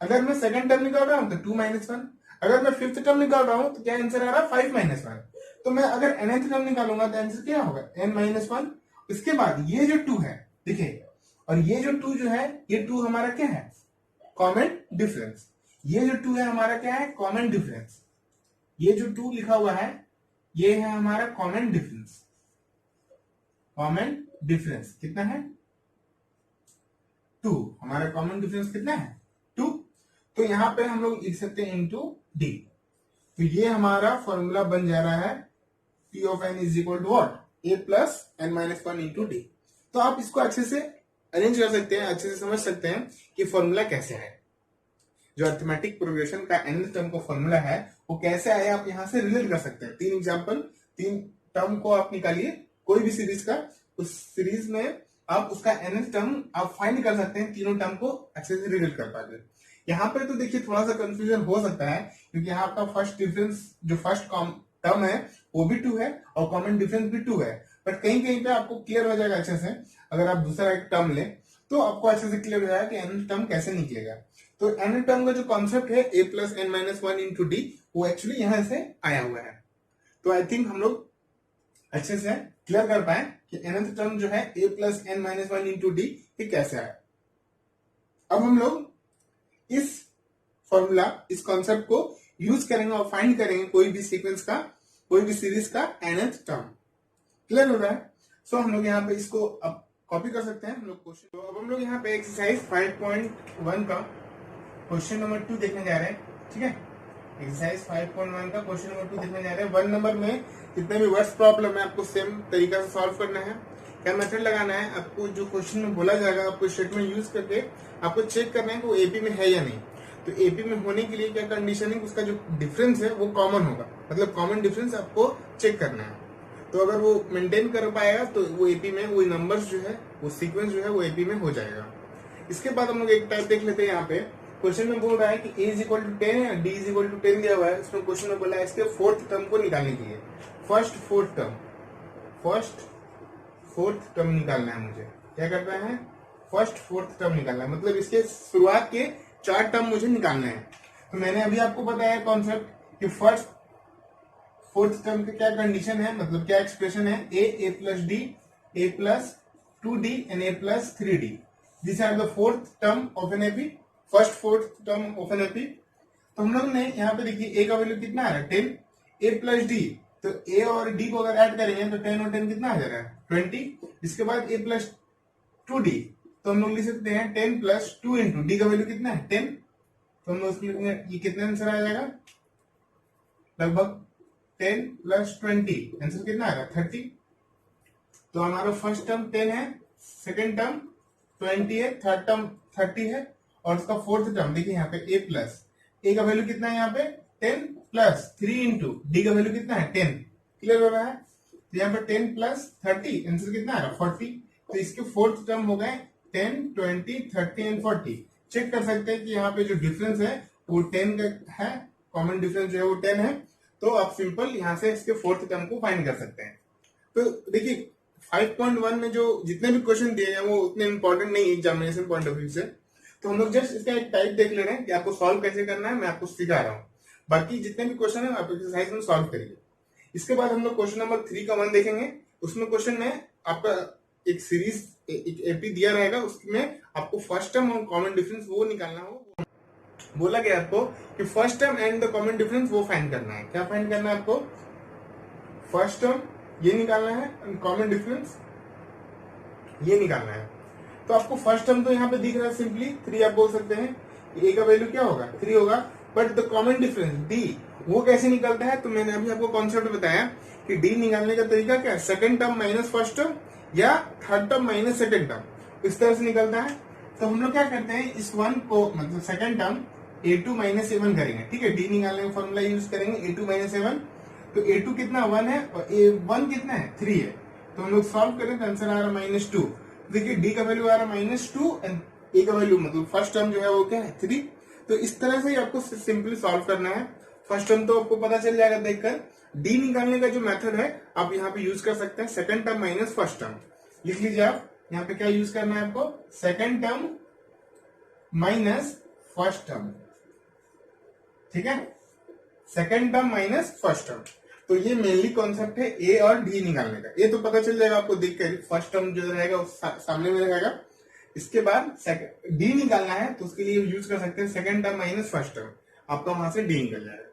अगर मैं सेकंड टर्म निकाल रहा हूं तो 2 - 1, अगर मैं फिफ्थ टर्म निकाल रहा हूं तो क्या आंसर आ रहा है 5 - 1। तो मैं अगर nth टर्म निकालूंगा तो आंसर क्या होगा n - 1। इसके बाद ये जो 2 है देखिए, और ये जो 2 जो है ये 2 हमारा क्या है कॉमन डिफरेंस। ये जो 2 है हमारा क्या है कॉमन डिफरेंस। ये जो 2 लिखा हुआ है ये है हमारा कॉमन डिफरेंस। कॉमन डिफरेंस कितना है 2। हमारा कॉमन डिफरेंस कितना है 2। तो यहां पे हम लोग लिख सकते हैं इंटू डी। तो ये हमारा फॉर्मूला बन जा रहा है T(n) = what a + n - 1 × d। तो आप इसको अच्छे से अरेंज कर सकते हैं, अच्छे से समझ सकते हैं कि फॉर्मूला कैसे है। जो अरिथमेटिक प्रोग्रेशन का nth टर्म का फॉर्मूला है वो कैसे आया आप यहां से रिलेट कर सकते हैं। 3 एग्जांपल, 3 टर्म को आप निकालिए कोई भी सीरीज का, उस सीरीज में आप उसका nth टर्म आप फाइंड कर सकते हैं, तीनों टर्म को अच्छे से रिलेट कर पाएंगे। यहाँ पे तो देखिए थोड़ा सा कंफ्यूजन हो सकता है क्योंकि यहाँ आपका फर्स्ट डिफरेंस जो फर्स्ट टर्म है वो भी 2 है और कॉमन डिफरेंस भी 2 है, बट कहीं कहीं पे आपको क्लियर हो जाएगा अच्छे से। अगर आप दूसरा एक टर्म ले तो आपको अच्छे से क्लियर हो जाएगा कि nth टर्म कैसे निकलेगा। तो nth टर्म का जो कॉन्सेप्ट है a + n - 1 × d वो एक्चुअली यहां से आया हुआ है। तो आई थिंक हम लोग अच्छे से क्लियर कर पाए कि nth टर्म जो है a + n - 1 × d ये कैसे आया। अब हम लोग इस फॉर्मूला इस कॉन्सेप्ट को यूज करेंगे और फाइंड करेंगे कोई भी सीक्वेंस का कोई भी सीरीज का nth टर्म। क्लियर हो रहा है। सो हम लोग यहाँ पे इसको अब कॉपी कर सकते हैं हम लोग क्वेश्चन। तो अब हम लोग यहाँ पे एक्सरसाइज 5.1 का क्वेश्चन नंबर 2 देखने जा रहे हैं, ठीक है। एक्सरसाइज 5.1 का क्वेश्चन नंबर 2 देखने जा रहे हैं। 1 नंबर में जितने भी वर्ड्स प्रॉब्लम है आपको सेम तरीका से सॉल्व करना है। क्या मेथड लगाना है, आपको जो क्वेश्चन में बोला जाएगा आपको स्टेटमेंट यूज करके आपको चेक करना है कि वो एपी में है या नहीं। तो एपी में होने के लिए क्या कंडीशन है, उसका जो डिफरेंस है वो कॉमन होगा, मतलब कॉमन डिफरेंस आपको चेक करना है। तो अगर वो मेंटेन कर पाएगा तो वो एपी में वो नंबर्स जो है वो सीक्वेंस जो है वो एपी में हो जाएगा। इसके बाद हम लोग एक टाइप देख लेते हैं। यहाँ पे क्वेश्चन में बोल रहा है कि a इज इक्वल टू 10 है, d इज इक्वल टू 10 दिया हुआ है। इसमें क्वेश्चन में बोला है इसके फोर्थ टर्म को निकालने के लिए फर्स्ट फोर्थ टर्म निकालना है मुझे। क्या करना है, फर्स्ट फोर्थ टर्म निकालना है, मतलब इसके शुरुआत के 4 टर्म मुझे निकालना है। तो मैंने अभी आपको बताया कॉन्सेप्ट कि फर्स्ट फोर्थ टर्म का क्या कंडीशन है, मतलब क्या एक्सप्रेशन है, a plus D, a plus 2d and a plus 3d। This are the fourth term of an AP, first fourth term of an AP. तो हम लोग ने यहाँ पे देखिए a का वैल्यू कितना आ रहा है 10, a प्लस डी, तो a और d को अगर ऐड करेंगे तो 10 और 10 कितना आ जा रहा है 20। इसके बाद a प्लस 2d, तो हम लोग लिख सकते हैं 10 प्लस 2 इंटू डी का वैल्यू कितना है 10। तो हम लोग ये कितना आंसर आ जाएगा, लगभग 10 प्लस 20, आंसर कितना आ रहा है 30। तो हमारा फर्स्ट टर्म 10 है, सेकेंड टर्म 20 है, थर्ड टर्म 30 है, और उसका फोर्थ टर्म देखिए यहाँ पे a प्लस, a का वैल्यू कितना है यहाँ पे 10 प्लस 3 इंटू डी का वैल्यू कितना है 10। क्लियर हो रहा है। तो यहाँ पे 10 प्लस 30, आंसर कितना आ रहा है 40। तो इसके फोर्थ टर्म हो गए 10, 20, 30 एंड 40। चेक कर सकते हैं कि यहाँ पे जो डिफरेंस है वो 10 का है, कॉमन डिफरेंस जो है वो 10 है। तो आप सिंपल यहाँ से इसके फोर्थ टर्म को फाइंड कर सकते हैं। तो देखिए 5.1 में जो जितने भी क्वेश्चन दिए हैं वो उतने इंपॉर्टेंट नहीं एग्जामिनेशन पॉइंट ऑफ व्यू से। तो हम लोग जस्ट इसका एक टाइप देख ले रहे हैं कि आपको सॉल्व कैसे करना है, मैं आपको सिखा रहा हूँ। बाकी जितने भी क्वेश्चन है आप एक्सरसाइज में सॉल्व करिए। इसके बाद हम लोग क्वेश्चन नंबर 3 का 1 देखेंगे। उसमें क्वेश्चन में आपका एक सीरीज एक एपी दिया रहेगा, उसमें आपको फर्स्ट टर्म और कॉमन डिफरेंस वो निकालना हो। बोला गया आपको कि first term and the common difference वो फाइंड करना है। क्या फाइंड करना है आपको, फर्स्ट टर्म ये निकालना है एंड कॉमन डिफरेंस ये निकालना है। तो आपको फर्स्ट टर्म तो यहाँ पे दिख रहा है सिंपली 3, आप बोल सकते हैं a का वैल्यू क्या होगा 3 होगा, but the common difference d वो कैसे निकलता है। तो मैंने अभी आपको कॉन्सेप्ट बताया कि d निकालने का तरीका क्या है, second term minus first term या third term minus second term, इस तरह से निकलता है। तो हम लोग क्या करते हैं, इस 1 को मतलब second term a2 minus a1 करेंगे, ठीक है। d निकालने का फॉर्मूला यूज करेंगे a2 माइनस a1। तो a2 कितना 1 है और a1 कितना है 3 है। तो हम लोग सॉल्व करें तो आंसर आ रहा है -2। देखिए d का वैल्यू आ रहा है -2 एंड a का वैल्यू मतलब फर्स्ट टर्म जो है वो क्या है 3। तो इस तरह से ही आपको सिंपली सॉल्व करना है। फर्स्ट टर्म तो आपको पता चल जाएगा देखकर। d निकालने का जो मेथड है आप यहाँ पे यूज कर सकते हैं, second term minus first term. लिख लीजिए आप यहाँ पे क्या यूज करना है आपको, second term minus first term, ठीक है, second term minus first term. तो ये मेनली कॉन्सेप्ट है ए और डी निकालने का। ये तो पता चल जाएगा आपको देख कर, फर्स्ट टर्म जो रहेगा वो सामने में रहेगा। इसके बाद डी निकालना है तो उसके लिए यूज कर सकते हैं second term minus first term, आपका वहां से डी निकल जाएगा।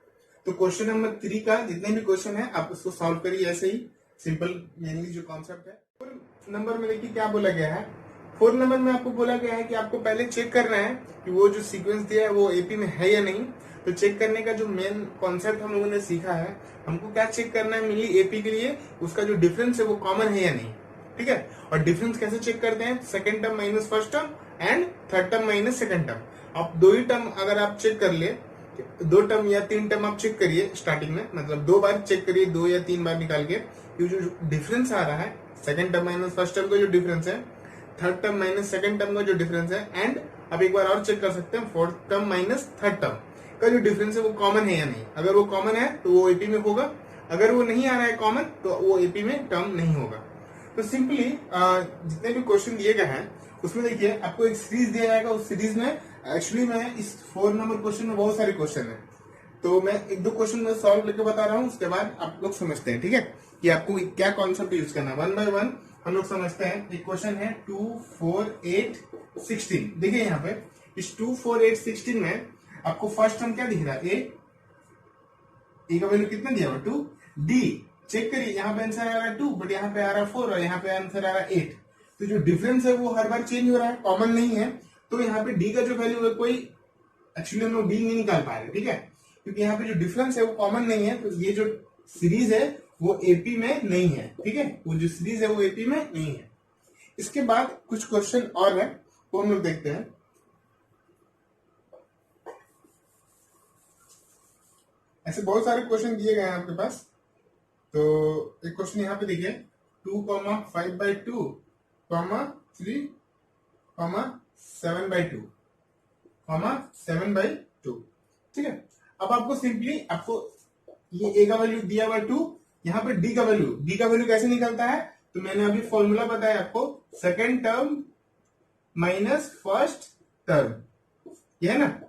तो क्वेश्चन नंबर 3 का जितने भी क्वेश्चन है आप उसको सॉल्व करिए ऐसे ही सिंपल, मेनली जो कॉन्सेप्ट है। 4 नंबर में देखिए क्या बोला गया है। 4 नंबर में आपको बोला गया है कि आपको पहले चेक करना है कि वो जो सीक्वेंस दिया है वो एपी में है या नहीं। तो चेक करने का जो मेन कॉन्सेप्ट हम लोगों ने सीखा है, हमको क्या चेक करना है मेनली एपी के लिए, उसका जो डिफरेंस है वो कॉमन है या नहीं, ठीक है। और डिफरेंस कैसे चेक करते हैं, second term minus first term and third term minus second term. आप 2 ही टर्म अगर आप चेक कर ले, 2 टर्म या 3 टर्म आप चेक करिए स्टार्टिंग में, मतलब 2 बार चेक करिए, 2 या 3 बार निकाल के, ये जो डिफरेंस आ रहा है second term minus first term का जो डिफरेंस है, third term minus second term का जो डिफरेंस है, एंड आप एक बार और चेक कर सकते हैं fourth term minus third term का जो डिफरेंस है वो कॉमन है या नहीं। अगर वो कॉमन है तो वो एपी में होगा, अगर वो नहीं आ रहा है कॉमन तो वो एपी में टर्म नहीं होगा। तो सिंपली जितने भी क्वेश्चन दिए गए हैं उसमें देखिए आपको एक सीरीज दिया जाएगा। उस सीरीज में एक्चुअली मैं इस 4 नंबर क्वेश्चन में बहुत सारे क्वेश्चन है, तो मैं 1-2 क्वेश्चन में सॉल्व करके बता रहा हूँ, उसके बाद आप लोग समझते हैं, ठीक है, कि आपको क्या कॉन्सेप्ट यूज करना है। 1 बाय 1 हम लोग समझते हैं। एक क्वेश्चन है 2, 4, 8, 16। देखिए यहाँ पे इस 2, 4, 8, 16 में आपको फर्स्ट टर्म क्या दिख रहा है, ए का वैल्यू कितना दिया हुआ 2, डी चेक करिए, यहाँ पे आंसर आ रहा है 2 बट यहाँ पे आ रहा है 4 और यहाँ पे आंसर आ रहा है 8। तो जो डिफरेंस है वो हर बार चेंज हो रहा है, कॉमन नहीं है। तो यहाँ पे डी का जो वैल्यू है कोई एक्चुअली हम लोग डी नहीं निकाल पा रहे, ठीक है, क्योंकि यहाँ पे जो डिफरेंस है वो कॉमन नहीं है। तो ये जो सीरीज है वो एपी में नहीं है, ठीक है, वो जो सीरीज है वो एपी में नहीं है। इसके बाद कुछ क्वेश्चन और है वो हम लोग देखते हैं। ऐसे बहुत सारे क्वेश्चन दिए गए हैं आपके पास। तो एक क्वेश्चन यहाँ पे देखिए 2,5/2, 3, 7/2, 7/2, ठीक है। अब आपको सिंपली आपको ये ए का वैल्यू दिया हुआ 2, यहाँ पे डी का वैल्यू कैसे निकलता है, तो मैंने अभी फॉर्मूला बताया आपको, second term minus first term, ये है ना,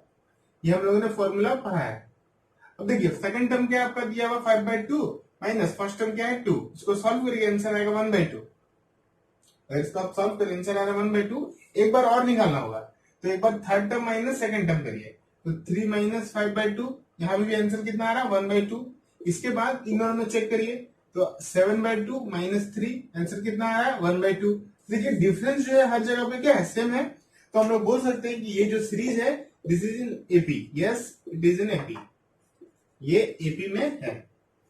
ये हम लोगों ने फॉर्मूला पढ़ा है। अब देखिए सेकंड टर्म क्या आपका दिया हुआ 5/2 माइनस फर्स्ट टर्म क्या है 2, इसको सॉल्व करिए आंसर आएगा 1/2। अगर इसको आप सॉल्व करें आंसर आएगा 1/2। एक बार और निकालना होगा, तो एक बार third term minus second term करिए, तो 3 माइनस 5/2, यहाँ भी आंसर कितना आ रहा है 1/2। इसके बाद इन दोनों में चेक करिए, तो 7/2 माइनस 3 आंसर कितना आ रहा है 1/2। देखिए डिफरेंस जो है हर जगह पे क्या है, सेम है। तो हम लोग बोल सकते हैं कि ये जो सीरीज है this is in AP, yes it is in AP, ये एपी में है।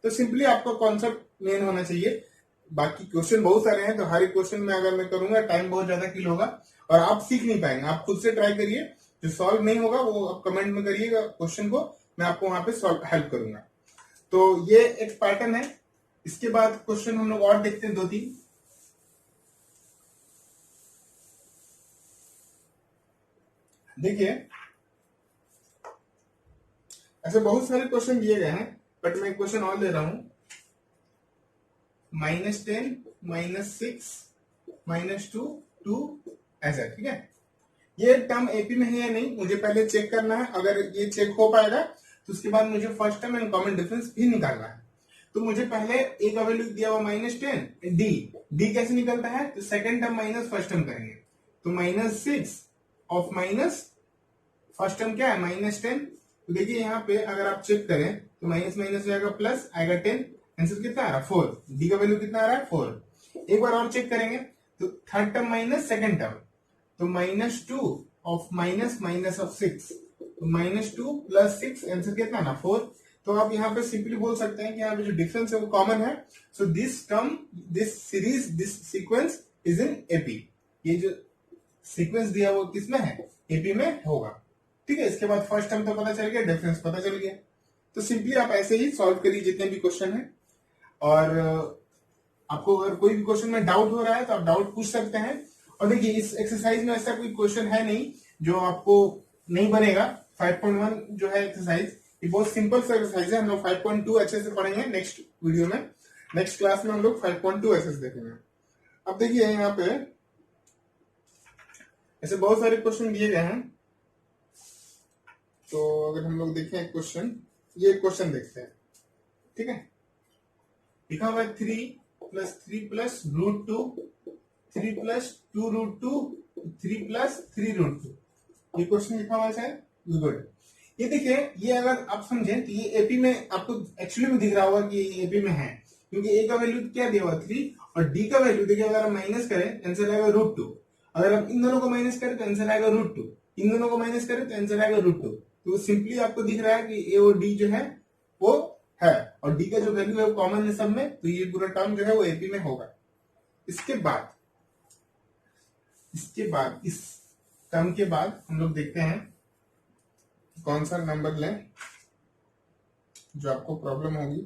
तो सिंपली आपका कॉन्सेप्ट मेन होना चाहिए। बाकी क्वेश्चन बहुत सारे हैं, तो हर एक क्वेश्चन में अगर मैं करूंगा टाइम बहुत ज्यादा किल होगा और आप सीख नहीं पाएंगे। आप खुद से ट्राई करिए, जो सॉल्व नहीं होगा वो आप कमेंट में करिएगा क्वेश्चन को, मैं आपको वहां पे सॉल्व हेल्प करूंगा। तो ये एक पैटर्न है। इसके बाद क्वेश्चन हम लोग और देखते हैं 2-3। देखिए ऐसे बहुत सारे क्वेश्चन दिए गए हैं, बट मैं क्वेश्चन और ले रहा हूं। -10, -6, -2, 2 ऐसा, ठीक है। ये टर्म एपी में है या नहीं मुझे पहले चेक करना है। अगर ये चेक हो पाएगा तो उसके बाद मुझे first term and common difference भी निकालना है। तो मुझे पहले ए का वैल्यू दिया हुआ -10, डी कैसे निकलता है, तो second term minus first term करेंगे, तो -6 ऑफ माइनस फर्स्ट टर्म क्या है -10। तो देखिए यहाँ पे अगर आप चेक करें तो माइनस माइनस हो जाएगा प्लस, आएगा 10, आंसर कितना आ रहा है 4, डी का वैल्यू कितना आ रहा है 4। एक बार और चेक करेंगे तो third term minus second term, तो -2 ऑफ माइनस माइनस ऑफ 6, तो -2 प्लस 6 आंसर कितना ना 4। तो आप यहाँ पे सिंपली बोल सकते हैं कि यहाँ पे जो डिफरेंस है वो कॉमन है। So this term, this series, this sequence is in AP. ये जो सीक्वेंस दिया वो किसमें है, एपी में होगा, ठीक है। इसके बाद फर्स्ट टर्म तो पता चल गया, डिफरेंस पता चल गया। तो सिंपली आप ऐसे ही सॉल्व करिए जितने भी क्वेश्चन है। और आपको अगर कोई भी क्वेश्चन में डाउट हो रहा है तो आप डाउट पूछ सकते हैं। और देखिए इस एक्सरसाइज में ऐसा कोई क्वेश्चन है नहीं जो आपको नहीं बनेगा। 5.1 जो है एक्सरसाइज, ये बहुत सिंपल सा एक्सरसाइज है। हम लोग 5.2 अच्छे से पढ़ेंगे नेक्स्ट वीडियो में, नेक्स्ट क्लास में हम लोग 5.2 ऐसे देखेंगे। अब देखिए यहाँ पे ऐसे बहुत सारे क्वेश्चन दिए गए हैं। तो अगर हम लोग देखें एक क्वेश्चन, ये क्वेश्चन देखते हैं, ठीक है। लिखा हुआ है 3 + 3 + √2, 3 + 2 √2, 3 + 3 √2, ये क्वेश्चन लिखा हुआ है। गुड। ये देखिए, ये अगर आप समझें तो ये एपी में आपको एक्चुअली में दिख रहा होगा कि ये एपी में है, क्योंकि ए का वैल्यू क्या दिया हुआ 3 और डी का वैल्यू देखिए अगर हम माइनस करें आंसर आएगा √2। अगर हम इन दोनों को माइनस करें तो आंसर आएगा √2, इन दोनों को माइनस करें तो आंसर आएगा √2। तो सिंपली आपको दिख रहा है कि ए और डी जो है वो है, और डी का जो वैल्यू है वो कॉमन है सब में, तो ये पूरा टर्म जो है वो एपी में होगा। इसके बाद इस टर्म के बाद हम लोग देखते हैं कौन सा नंबर लें जो आपको प्रॉब्लम होगी।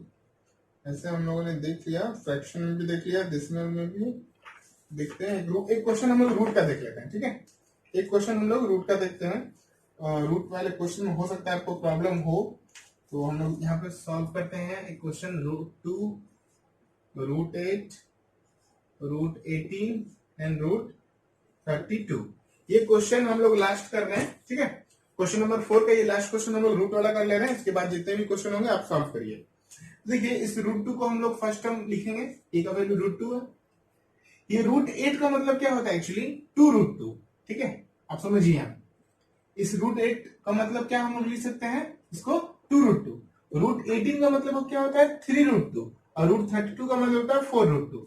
ऐसे हम लोगों ने देख लिया, फ्रैक्शन में भी देख लिया, डेसिमल में भी देखते हैं। एक क्वेश्चन हम लोग रूट का देख लेते हैं, ठीक है। एक क्वेश्चन हम लोग रूट का देखते हैं। रूट वाले क्वेश्चन में हो सकता है आपको प्रॉब्लम हो, तो हम लोग यहाँ पे सॉल्व करते हैं एक क्वेश्चन √2, √8, √18 एंड √32। ये क्वेश्चन हम लोग लास्ट कर रहे हैं, ठीक है। क्वेश्चन नंबर 4 का ये लास्ट क्वेश्चन हम लोग रूट वाला कर ले रहे हैं। इसके बाद जितने भी क्वेश्चन होंगे आप सॉल्व करिए। देखिए इस √2 को हम लोग फर्स्ट टर्म लिखेंगे, ए का वैल्यू √2 है। ये √8 का मतलब क्या होता है एक्चुअली 2 √2, ठीक है। आप समझिए, हम इस √8 का मतलब क्या हम लोग लिख सकते हैं इसको 2 √2। √18 का मतलब क्या होता है 3 √2 और √32 का मतलब होता है 4 √2।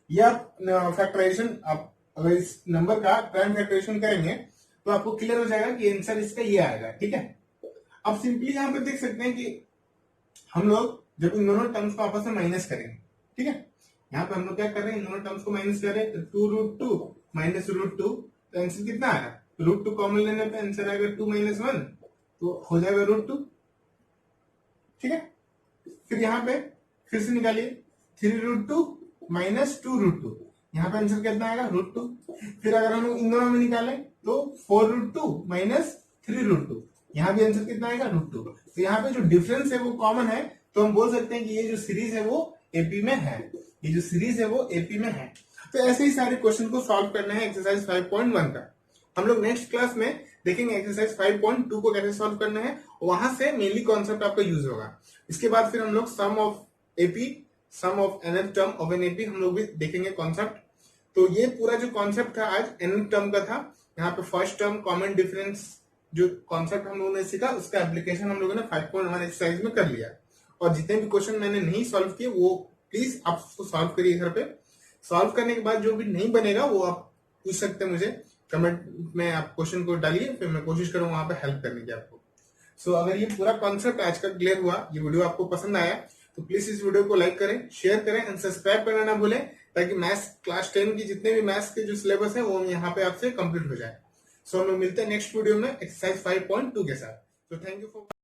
ये आप फैक्टराइजेशन, आप अगर इस नंबर का प्राइम फैक्टराइजेशन करेंगे तो आपको क्लियर हो जाएगा कि आंसर इसका ये आएगा। ठीक है, अब सिंपली यहाँ पे देख सकते हैं कि हम लोग जब इन दोनों टर्म्स को आपस में माइनस करेंगे, ठीक है, यहाँ पे हम लोग क्या कर रहे हैं, इन दोनों टर्म्स को माइनस कर रहे हैं, तो 2√2 माइनस √2, तो आंसर कितना आएगा, √2 कॉमन लेने पे आंसर आएगा 2 - 1, तो हो जाएगा √2। ठीक है, फिर यहाँ पे फिर से निकालिए 3√2 माइनस 2√2, यहाँ पे आंसर कितना आएगा √2। फिर अगर हम इन दोनों में निकालें तो 4√2 माइनस 3√2, यहाँ भी आंसर कितना आएगा √2। तो यहाँ पे जो डिफरेंस है वो कॉमन है, तो हम बोल सकते हैं कि ये जो सीरीज है वो एपी में है, ये जो सीरीज है वो एपी में है। तो ऐसे ही सारे क्वेश्चन को सॉल्व करना है एक्सरसाइज 5.1 का। हम लोग नेक्स्ट क्लास में देखेंगे एक्सरसाइज 5.2 को कैसे सॉल्व करना है, वहां से मेनली कॉन्सेप्ट आपका यूज होगा। इसके बाद फिर हम लोग sum of AP, sum of nth term of an AP हम लोग भी देखेंगे कॉन्सेप्ट। तो ये पूरा जो कॉन्सेप्ट था आज nth टर्म का था। यहाँ पे फर्स्ट टर्म कॉमन डिफरेंस जो कॉन्सेप्ट हम लोगों ने सीखा उसका एप्लीकेशन हम लोगों ने 5.1 एक्सरसाइज में कर लिया। और जितने भी क्वेश्चन मैंने नहीं सॉल्व किए वो प्लीज आप उसको सॉल्व करिए घर पे। सॉल्व करने के बाद जो भी नहीं बनेगा वो आप पूछ सकते हैं मुझे कमेंट में, आप क्वेश्चन को डालिए, फिर मैं कोशिश करूंगा वहां पे हेल्प करने की आपको। सो अगर ये पूरा कॉन्सेप्ट आज का क्लियर हुआ, ये वीडियो आपको पसंद आया, तो प्लीज इस वीडियो को लाइक करें, शेयर करें एंड सब्सक्राइब करना ना भूलें, ताकि मैथ्स क्लास 10 की जितने भी मैथ्स के जो सिलेबस है वो यहाँ पे आपसे कंप्लीट हो जाए। सो हम लोग मिलते हैं नेक्स्ट वीडियो में एक्सरसाइज 5.2 के साथ। So thank you for